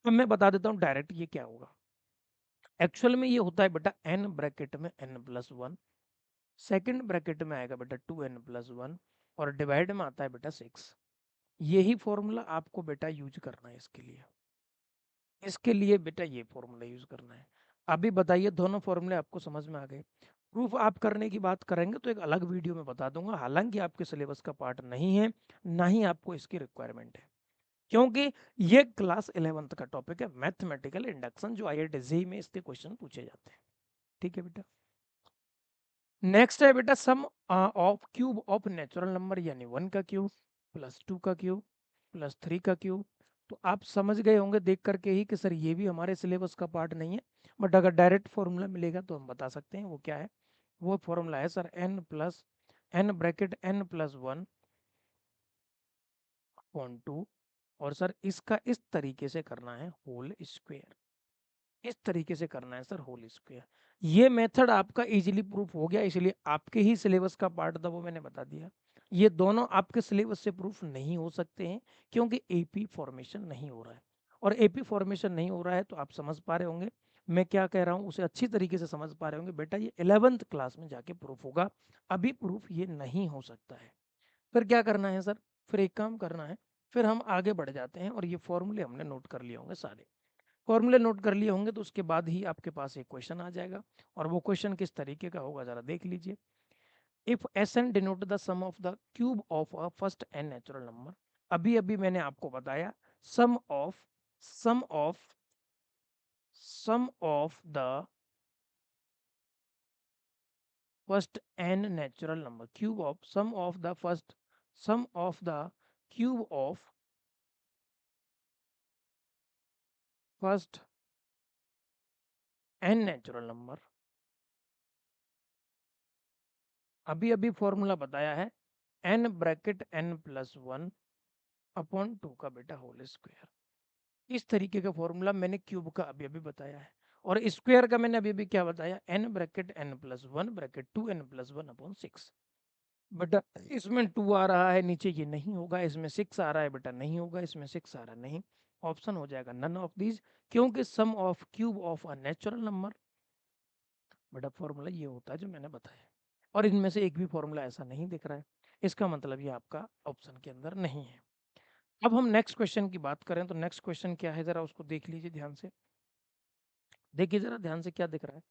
अब मैं बता देता हूँ डायरेक्ट ये क्या होगा। एक्चुअल में ये होता है बेटा n ब्रैकेट में n प्लस 1, सेकेंड ब्रैकेट में आएगा बेटा 2n प्लस 1 और डिवाइड में आता है बेटा 6। यही फॉर्मूला आपको बेटा यूज करना है इसके लिए, इसके लिए बेटा ये फॉर्मूला यूज करना है। अभी बताइए दोनों फॉर्मूले आपको समझ में आ गए? प्रूफ आप करने की बात करेंगे तो एक अलग वीडियो में बता दूंगा, हालांकि आपके सिलेबस का पार्ट नहीं है, ना ही आपको इसकी रिक्वायरमेंट है, क्योंकि ये क्लास 11th का टॉपिक है मैथमेटिकल इंडक्शन, जो IIT JEE में इसके क्वेश्चन पूछे जाते हैं। ठीक है बेटा। नेक्स्ट है बेटा sum of cube of natural number, यानी 1 का क्यूब। +2 का क्यूब +3 का क्यूब। तो आप समझ गए होंगे देख करके ही कि सर ये भी हमारे सिलेबस का पार्ट नहीं है, बट अगर डायरेक्ट फॉर्मूला मिलेगा तो हम बता सकते हैं वो क्या है। वो फॉर्मूला है sir n bracket n+1 upon 2, और सर इसका इस तरीके से करना है होल स्क्वायर, इस तरीके से करना है सर होल स्क्वायर। ये मेथड आपका इजीली प्रूफ हो गया, इसलिए आपके ही सिलेबस का पार्ट था वो मैंने बता दिया। ये दोनों आपके सिलेबस से प्रूफ नहीं हो सकते हैं क्योंकि एपी फॉर्मेशन नहीं हो रहा है, और एपी फॉर्मेशन नहीं हो रहा है तो आप समझ पा रहे होंगे मैं क्या कह रहा हूँ, उसे अच्छी तरीके से समझ पा रहे होंगे बेटा, ये 11th क्लास में जाके प्रूफ होगा, अभी प्रूफ ये नहीं हो सकता है। फिर क्या करना है सर, फिर एक काम करना है, फिर हम आगे बढ़ जाते हैं, और ये फॉर्मूले हमने नोट कर लिए होंगे सारे, फॉर्मूले नोट कर लिए होंगे तो उसके बाद ही आपके पास एक क्वेश्चन आ जाएगा, और वो क्वेश्चन किस तरीके का होगा जरा देख लीजिए। If Sn denote the sum of the cube of a first n natural number, अभी अभी मैंने आपको बताया sum of sum of sum of the first n natural number, cube of sum of the first sum of the cube of first n natural number, अभी अभी formula बताया है n bracket n+1 upon 2 का बेटा whole square. इस तरीके का formula मैंने क्यूब का अभी अभी बताया है, और स्क्वायर का मैंने अभी अभी क्या बताया, n bracket n+1 bracket 2n+1 upon 6। बेटा इसमें 2 आ रहा है नीचे, ये नहीं होगा, इसमें 6 आ रहा है बेटा, नहीं होगा, इसमें 6 आ रहा है, नहीं, ऑप्शन हो जाएगा नन ऑफ दीज, क्योंकि sum of cube of a natural number, बेटा फॉर्मूला ये होता है जो मैंने बताया, और इनमें से एक भी फॉर्मूला ऐसा नहीं दिख रहा है, इसका मतलब ये आपका ऑप्शन के अंदर नहीं है। अब हम नेक्स्ट क्वेश्चन की बात करें तो नेक्स्ट क्वेश्चन क्या है, जरा उसको देख लीजिए ध्यान से, देखिए जरा ध्यान से क्या दिख रहा है।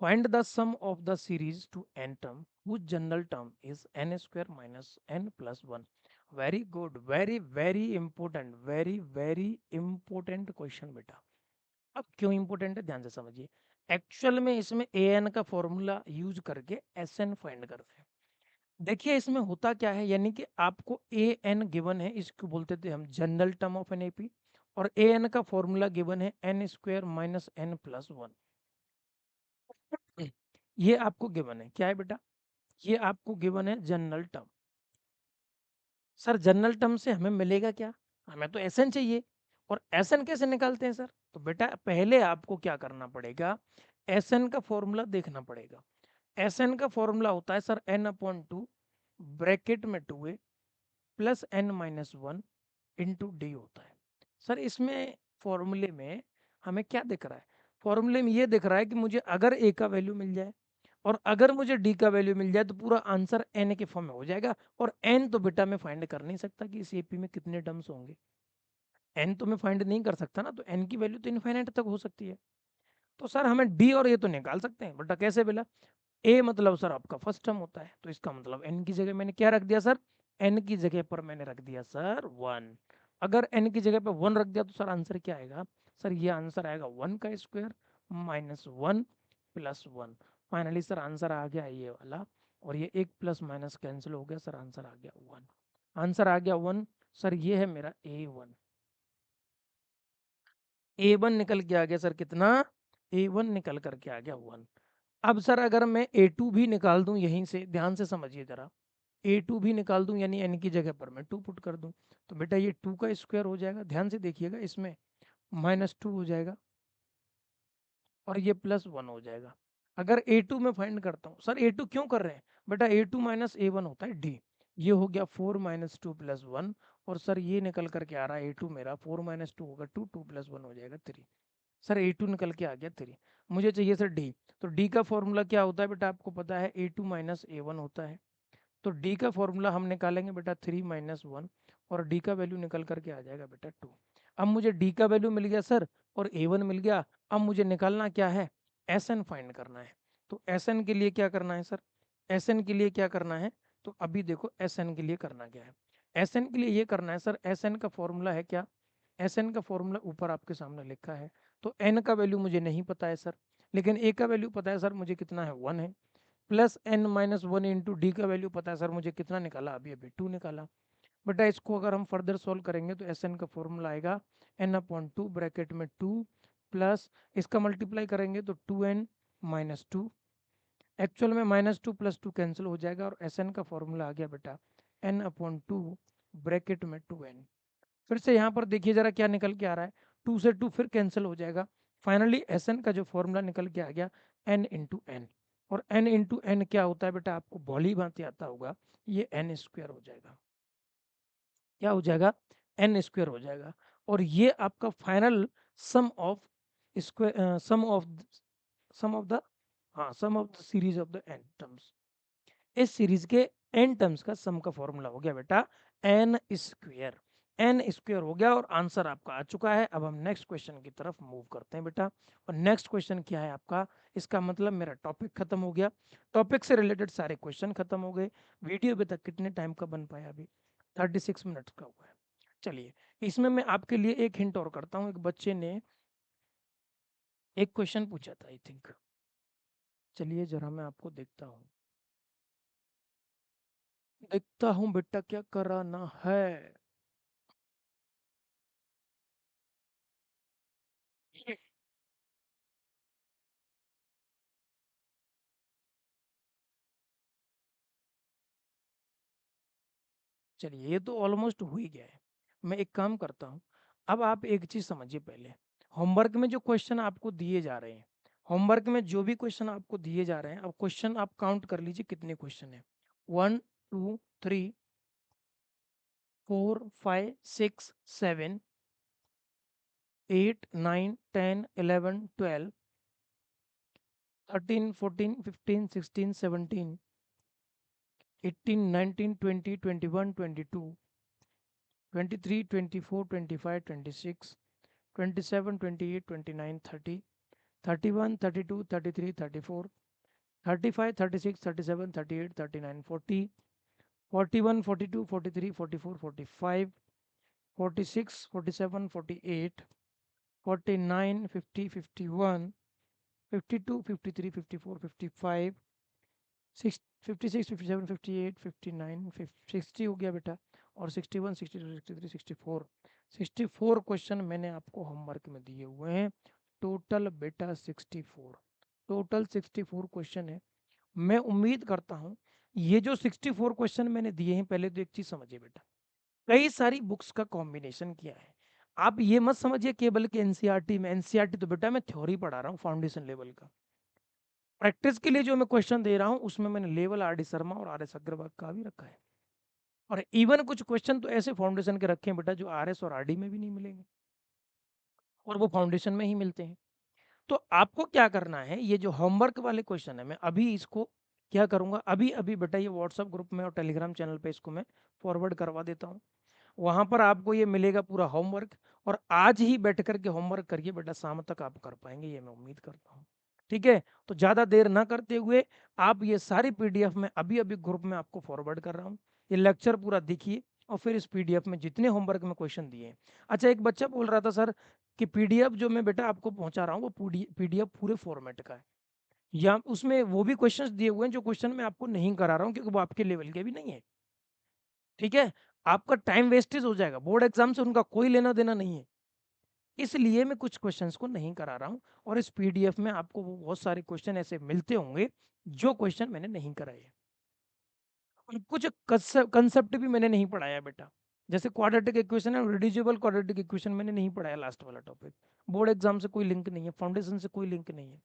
Find the sum of the series two n term whose general term is n square minus n+1। Very good, very very important, very very important question बेटा। अब क्यों इंपॉर्टेंट है ध्यान से समझिए, एक्चुअल में इसमें an का फॉर्मूला यूज करके Sn फाइंड करते हैं। देखिए इसमें होता क्या है, यानी कि आपको ए एन गिवन है, इसको बोलते थे हम general term of an AP, और ए एन का फॉर्मूला गिवन है n स्क्वायर माइनस n+1। ये आपको गिवन है, क्या है बेटा, ये आपको गिवन है general term. Sir general term से हमें मिलेगा क्या, हमें तो एस एन चाहिए, और एस एन कैसे निकालते हैं सर, तो बेटा पहले आपको क्या करना पड़ेगा, एस एन का फॉर्मूला देखना पड़ेगा। एस एन का फॉर्मूला होता है सर n/2 ब्रैकेट में 2a plus n-1 into D होता है। सर इसमें फॉर्मूले में हमें क्या दिख रहा है, फॉर्मूले में ये दिख रहा है कि मुझे अगर ए का वैल्यू मिल जाए और अगर मुझे डी का वैल्यू मिल जाए तो पूरा आंसर एन के फॉर्म में हो जाएगा, और एन तो बेटा मैं फाइंड कर नहीं सकता कि इस एपी में कितने टर्म्स होंगे, एन तो मैं फाइंड नहीं कर सकता ना, तो एन की वैल्यू तो इनफाइनाइट तक हो सकती है। तो सर हमें डी और ए तो निकाल सकते हैं, बेटा कैसे बेला, ए मतलब सर आपका फर्स्ट टर्म होता है, तो इसका मतलब एन की जगह मैंने क्या रख दिया सर, एन की जगह पर मैंने रख दिया सर 1। अगर एन की जगह पर 1 रख दिया तो सर आंसर क्या आएगा, सर ये आंसर आएगा 1 का square minus 1 plus 1। Finally sir answer आ गया ये वाला, और ये एक प्लस माइनस कैंसिल हो गया, सर आंसर आ गया 1, आंसर आ गया 1। सर ये है मेरा A1, A1 निकल के आ गया सर कितना, A1 निकल करके आ गया 1। अब सर अगर मैं A2 भी निकाल दूं यहीं से, ध्यान से समझिए जरा, A2 भी निकाल दूं यानी n की जगह पर मैं 2 पुट कर दूं, तो बेटा ये 2 का स्क्वायर हो जाएगा, ध्यान से देखिएगा, इसमें -2 हो जाएगा और ये +1 हो जाएगा। अगर A2 में फाइंड करता हूँ, सर A2 क्यों कर रहे हैं बेटा, A2 माइनस A1 होता है D, ये हो गया 4 - 2 + 1, और सर ये निकल करके आ रहा है A2 मेरा 4 - 2 होगा 2, 2 + 1 हो जाएगा 3। सर A2 निकल के आ गया 3, मुझे चाहिए सर D, तो D का फॉर्मूला क्या होता है बेटा, आपको पता है A2 माइनस A1 होता है, तो D का फॉर्मूला हम निकालेंगे बेटा 3 - 1, और D का वैल्यू निकल करके आ जाएगा बेटा 2। अब मुझे D का वैल्यू मिल गया सर, और A1 मिल गया, अब मुझे निकालना क्या है, Sn फाइंड करना है। तो Sn के लिए क्या करना है सर, Sn के लिए क्या करना है, तो अभी देखो Sn के लिए करना क्या है, Sn के लिए ये करना है सर, Sn का फॉर्मूला है क्या, Sn का फॉर्मूला ऊपर आपके सामने लिखा है, तो n का वैल्यू मुझे नहीं पता है सर, लेकिन a का वैल्यू पता है सर, मुझे कितना है 1 है, प्लस n - 1 इंटू डी का वैल्यू पता है सर, मुझे कितना निकाला, अभी अभी 2 निकाला, बेटा इसको अगर हम फर्दर सॉल्व करेंगे तो एस एन का फॉर्मूला आएगा n/2 ब्रैकेट में 2 प्लस इसका मल्टीप्लाई करेंगे तो 2n-2। एक्चुअल में -2 + 2 कैंसिल हो जाएगा और एस एन का फॉर्मूला आ गया बेटा n/2 ब्रैकेट में 2n। फिर से यहाँ पर देखिए जरा क्या निकल के आ रहा है, 2 से 2 फिर कैंसिल हो जाएगा। फाइनली एस एन का जो फॉर्मूला निकल के आ गया n/n। और n/n क्या होता है बेटा, आपको भली भांति आता होगा, ये n² हो जाएगा। क्या हो जाएगा, n² हो जाएगा। और ये आपका final sum of square sum of the हाँ sum of the series of the n terms. इस सीरीज के n टर्म्स का सम का फॉर्मूला हो गया बेटा n²। n² हो गया और आंसर आपका आ चुका है। अब हम नेक्स्ट क्वेश्चन की तरफ मूव करते हैं बेटा। और नेक्स्ट क्वेश्चन क्या है आपका, इसका मतलब मेरा टॉपिक खत्म हो गया, टॉपिक से रिलेटेड सारे क्वेश्चन खत्म हो गए। वीडियो अभी तक कितने टाइम का बन पाया, अभी 36 मिनट्स का हुआ है। चलिए इसमें मैं आपके लिए एक हिंट और करता हूँ। एक बच्चे ने एक क्वेश्चन पूछा था आई थिंक, चलिए जरा मैं आपको देखता हूँ बेटा क्या कराना है। चलिए ये तो ऑलमोस्ट हो ही गया है। मैं एक काम करता हूँ, अब आप एक चीज समझिए पहले, होमवर्क में जो क्वेश्चन आपको दिए जा रहे हैं, होमवर्क में जो भी क्वेश्चन आपको दिए जा रहे हैं, अब क्वेश्चन आप काउंट कर लीजिए कितने क्वेश्चन है। 1 2 3 4 5 6 7 8 9 10 11 12 13 14 15 16 17 18 19 20 21 22 23 24 25 26 27 28 29 30 31 32 33 34 35 36 37 38 39 40 41 42 43 44 45 46 47 48 49 50 51 52 53 54 55 56 57 58 59 60 हो गया बेटा। और 61 62 63 64 64 क्वेश्चन मैंने आपको होमवर्क में दिए हुए हैं। टोटल बेटा 64, टोटल 64 क्वेश्चन है। मैं उम्मीद करता हूं ये जो 64 क्वेश्चन मैंने दिए हैं, पहले तो एक चीज समझिए बेटा, कई सारी बुक्स का कॉम्बिनेशन किया है। आप ये मत समझिए केवल कि एनसीईआरटी में, एनसीईआरटी तो बेटा मैं थ्योरी पढ़ा रहा हूँ फाउंडेशन लेवल का। प्रैक्टिस के लिए जो मैं क्वेश्चन दे रहा हूँ उसमें मैंने लेवल आर डी शर्मा और आर एस अग्रवाल का भी रखा है। और इवन कुछ क्वेश्चन तो ऐसे फाउंडेशन के रखे हैं बेटा जो आर एस और आर डी में भी नहीं मिलेंगे, और वो फाउंडेशन में ही मिलते हैं। तो आपको क्या करना है, ये जो होमवर्क वाले क्वेश्चन है मैं अभी इसको क्या करूंगा, अभी अभी बेटा ये व्हाट्सएप ग्रुप में और टेलीग्राम चैनल पे इसको मैं फॉरवर्ड करवा देता हूँ। वहां पर आपको ये मिलेगा पूरा होमवर्क। और आज ही बैठ करके होमवर्क करिए बेटा, शाम तक आप कर पाएंगे ये मैं उम्मीद करता हूँ। ठीक है, तो ज्यादा देर ना करते हुए आप ये सारी पीडीएफ में अभी अभी ग्रुप में आपको फॉरवर्ड कर रहा हूँ। ये लेक्चर पूरा देखिए और फिर इस पीडीएफ में जितने होमवर्क में क्वेश्चन दिए हैं। अच्छा एक बच्चा बोल रहा था सर कि पीडीएफ जो मैं बेटा आपको पहुंचा रहा हूँ वो पीडीएफ पूरे फॉर्मेट का है, या उसमें वो भी क्वेश्चंस दिए हुए हैं जो क्वेश्चन मैं आपको नहीं करा रहा हूँ क्योंकि वो आपके लेवल के भी नहीं है। ठीक है, आपका टाइम वेस्टेज हो जाएगा, बोर्ड एग्जाम से उनका कोई लेना देना नहीं है, इसलिए मैं कुछ क्वेश्चंस को नहीं करा रहा हूं। और इस पीडीएफ में आपको वो बहुत सारे क्वेश्चन ऐसे मिलते होंगे जो क्वेश्चन मैंने नहीं कराए हैं। और कुछ कंसेप्ट भी मैंने नहीं पढ़ाया बेटा, जैसे क्वाड्रेटिक इक्वेशन है, रिड्यूसिबल क्वाड्रेटिक इक्वेशन मैंने नहीं पढ़ाया, लास्ट वाला टॉपिक बोर्ड एग्जाम से कोई लिंक नहीं है, फाउंडेशन से कोई लिंक नहीं है।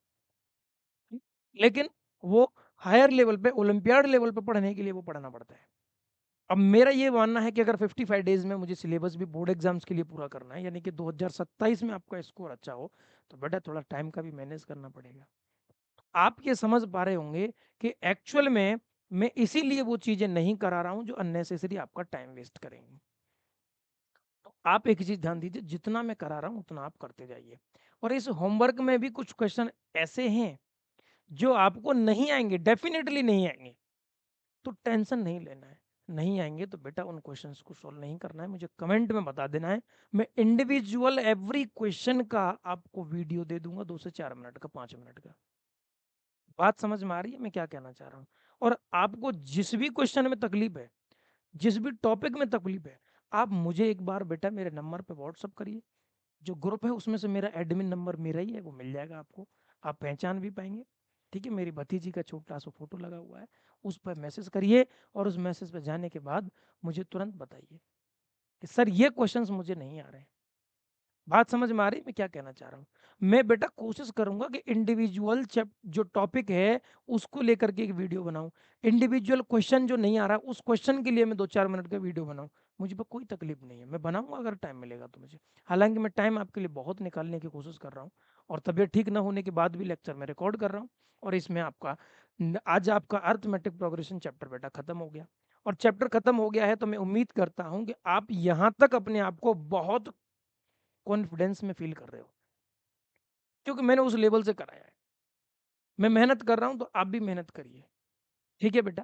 लेकिन वो हायर लेवल पे, ओलंपियाड लेवल पे पढ़ने के लिए वो पढ़ना पड़ता है। अब मेरा ये मानना है कि अगर 55 डेज में मुझे सिलेबस भी बोर्ड एग्जाम्स के लिए पूरा करना है, यानी कि 2027 में आपका स्कोर अच्छा हो, तो बेटा थोड़ा टाइम का भी मैनेज करना पड़ेगा। आप ये समझ पा रहे होंगे कि एक्चुअल में मैं इसीलिए वो चीजें नहीं करा रहा हूं जो अननेसेसरी आपका टाइम वेस्ट करेंगे। तो आप एक चीज ध्यान दीजिए, जितना मैं करा रहा हूं उतना आप करते जाइए। और इस होमवर्क में भी कुछ क्वेश्चन ऐसे हैं जो आपको नहीं आएंगे, डेफिनेटली नहीं आएंगे, तो टेंशन नहीं लेना है। नहीं आएंगे तो बेटा उन क्वेश्चंस को सॉल्व नहीं करना है, मुझे कमेंट में बता देना है। मैं इंडिविजुअल एवरी क्वेश्चन का आपको वीडियो दे दूंगा, 2 से 4 मिनट का, 5 मिनट का। बात समझ में आ रही है मैं क्या कहना चाह रहा हूँ। और आपको जिस भी क्वेश्चन में तकलीफ है, जिस भी टॉपिक में तकलीफ है, आप मुझे एक बार बेटा मेरे नंबर पे व्हाट्सअप करिए। जो ग्रुप है उसमें से मेरा एडमिन नंबर मेरा ही है, वो मिल जाएगा आपको, आप पहचान भी पाएंगे। ठीक है, मेरी भतीजी का छोटा सा फोटो लगा हुआ है, उस पर मैसेज करिए और उस मैसेज पर जाने के बाद मुझे तुरंत बताइए कि सर ये क्वेश्चंस मुझे नहीं आ रहे हैं। बात समझ में आ रही है मैं क्या कहना चाह रहा हूँ? मैं बेटा कोशिश करूंगा कि इंडिविजुअल जो टॉपिक है उसको लेकर के एक वीडियो बनाऊं। इंडिविजुअल क्वेश्चन जो नहीं आ रहा उस क्वेश्चन के लिए मैं 2-4 मिनट का वीडियो बनाऊं। मुझे पर कोई तकलीफ नहीं है, मैं बनाऊंगा अगर टाइम मिलेगा तो मुझे। हालांकि मैं टाइम आपके लिए बहुत निकालने की कोशिश कर रहा हूँ, और तबीयत ठीक ना होने के बाद भी लेक्चर में रिकॉर्ड कर रहा हूँ। और इसमें आपका आज आपका अर्थमेटिक प्रोग्रेशन चैप्टर बेटा खत्म हो गया। और चैप्टर खत्म हो गया है तो मैं उम्मीद करता हूं कि आप यहां तक अपने आप को बहुत कॉन्फिडेंस में फील कर रहे हो, क्योंकि मैंने उस लेवल से कराया है। मैं मेहनत कर रहा हूं तो आप भी मेहनत करिए। ठीक है बेटा,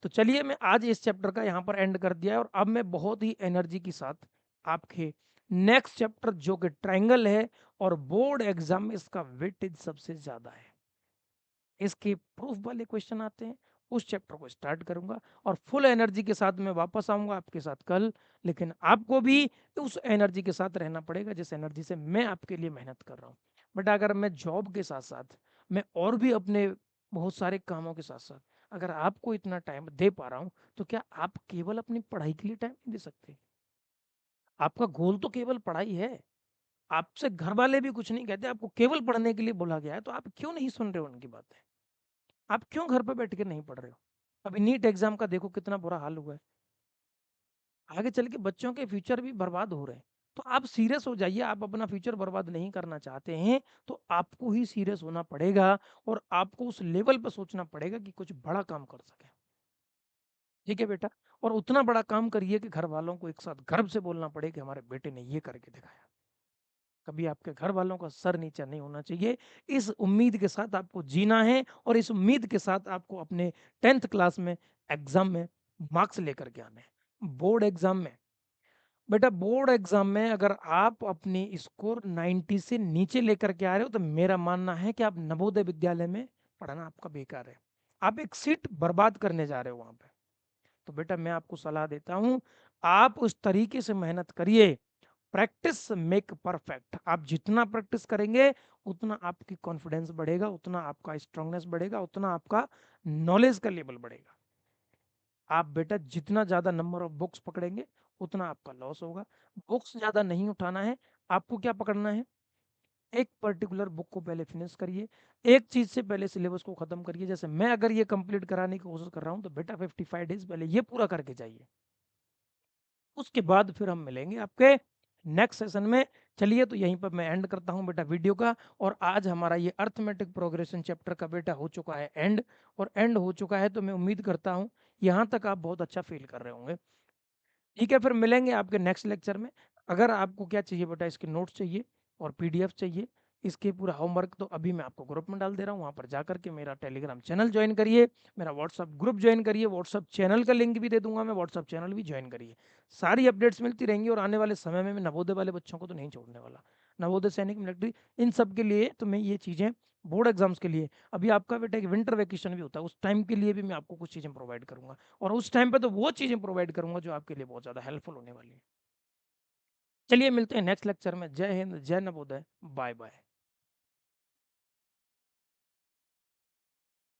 तो चलिए मैं आज इस चैप्टर का यहाँ पर एंड कर दिया है, और अब मैं बहुत ही एनर्जी के साथ आपके नेक्स्ट चैप्टर जो कि ट्रायंगल है, और बोर्ड एग्जाम में इसका वेटेज सबसे ज्यादा है, इसके प्रूफ वाले क्वेश्चन आते हैं, उस चैप्टर को स्टार्ट करूंगा और फुल एनर्जी के साथ मैं वापस आऊंगा आपके साथ कल। लेकिन आपको भी उस एनर्जी के साथ रहना पड़ेगा जिस एनर्जी से मैं आपके लिए मेहनत कर रहा हूँ। बट अगर मैं जॉब के साथ साथ मैं और भी अपने बहुत सारे कामों के साथ साथ अगर आपको इतना टाइम दे पा रहा हूँ, तो क्या आप केवल अपनी पढ़ाई के लिए टाइम नहीं दे सकते? आपका गोल तो केवल पढ़ाई है, आपसे घर वाले भी कुछ नहीं कहते, आपको केवल पढ़ने के लिए बोला गया है, तो आप क्यों नहीं सुन रहे हो उनकी बातें? आप क्यों घर पे बैठ के नहीं पढ़ रहे हो? अभी नीट एग्जाम का देखो कितना बुरा हाल हुआ है, आगे चल के बच्चों के फ्यूचर भी बर्बाद हो रहे हैं। तो आप सीरियस हो जाइए, आप अपना फ्यूचर बर्बाद नहीं करना चाहते हैं तो आपको ही सीरियस होना पड़ेगा, और आपको उस लेवल पर सोचना पड़ेगा कि कुछ बड़ा काम कर सके। ठीक है बेटा, और उतना बड़ा काम करिए कि घर वालों को एक साथ गर्व से बोलना पड़े कि हमारे बेटे ने ये करके दिखाया। कभी आपके घर वालों का सर नीचा नहीं होना चाहिए। इस उम्मीद के साथ आपको जीना है, और इस उम्मीद के साथ आपको अपने 10th क्लास में एग्जाम में मार्क्स लेकर के आने हैं। बोर्ड एग्जाम में बेटा, बोर्ड एग्जाम में अगर आप अपनी स्कोर 90 से नीचे लेकर के आ रहे हो तो मेरा मानना है कि आप नवोदय विद्यालय में पढ़ना आपका बेकार है, आप एक सीट बर्बाद करने जा रहे हो वहां पे। तो बेटा मैं आपको सलाह देता हूं, आप उस तरीके से मेहनत करिए। प्रैक्टिस मेक परफेक्ट, आप जितना प्रैक्टिस करेंगे उतना आपकी कॉन्फिडेंस बढ़ेगा, उतना आपका स्ट्रांगनेस बढ़ेगा, उतना आपका नॉलेज का लेवल बढ़ेगा। आप बेटा जितना ज्यादा नंबर ऑफ बुक्स पकड़ेंगे उतना आपका लॉस होगा। बुक्स ज्यादा नहीं उठाना है, आपको क्या पकड़ना है, एक पर्टिकुलर बुक को पहले फिनिश करिए, एक चीज से पहले सिलेबस को खत्म करिए। जैसे मैं अगर ये कंप्लीट कराने की कोशिश कर रहा हूँ तो बेटा 55 डेज पहले ये पूरा करके जाइए, उसके बाद फिर हम मिलेंगे आपके नेक्स्ट सेशन में। चलिए तो यहीं पर मैं एंड करता हूं बेटा वीडियो का, और आज हमारा ये अर्थमेटिक प्रोग्रेशन चैप्टर का बेटा हो चुका है एंड, और एंड हो चुका है तो मैं उम्मीद करता हूं यहां तक आप बहुत अच्छा फील कर रहे होंगे। ठीक है, फिर मिलेंगे आपके नेक्स्ट लेक्चर में। अगर आपको क्या चाहिए बेटा, इसके नोट्स चाहिए और पीडीएफ चाहिए, इसके पूरा होमवर्क तो अभी मैं आपको ग्रुप में डाल दे रहा हूँ, वहाँ पर जाकर के मेरा टेलीग्राम चैनल ज्वाइन करिए, मेरा व्हाट्सअप ग्रुप ज्वाइन करिए, व्हाट्सअप चैनल का लिंक भी दे दूंगा मैं, व्हाट्सअप चैनल भी ज्वाइन करिए। सारी अपडेट्स मिलती रहेंगी, और आने वाले समय में मैं नवोदय वाले बच्चों को तो नहीं छोड़ने वाला, नवोदय सैनिक मिलिट्री इन सब के लिए तो मैं ये चीज़ें बोर्ड एग्जाम्स के लिए, अभी आपका बेटा एक विंटर वैकेशन भी होता है, उस टाइम के लिए भी मैं आपको कुछ चीज़ें प्रोवाइड करूंगा, और उस टाइम पे तो वो चीज़ें प्रोवाइड करूंगा जो आपके लिए बहुत ज़्यादा हेल्पफुल होने वाली है। चलिए मिलते हैं नेक्स्ट लेक्चर में। जय हिंद, जय नवोदय, बाय बाय।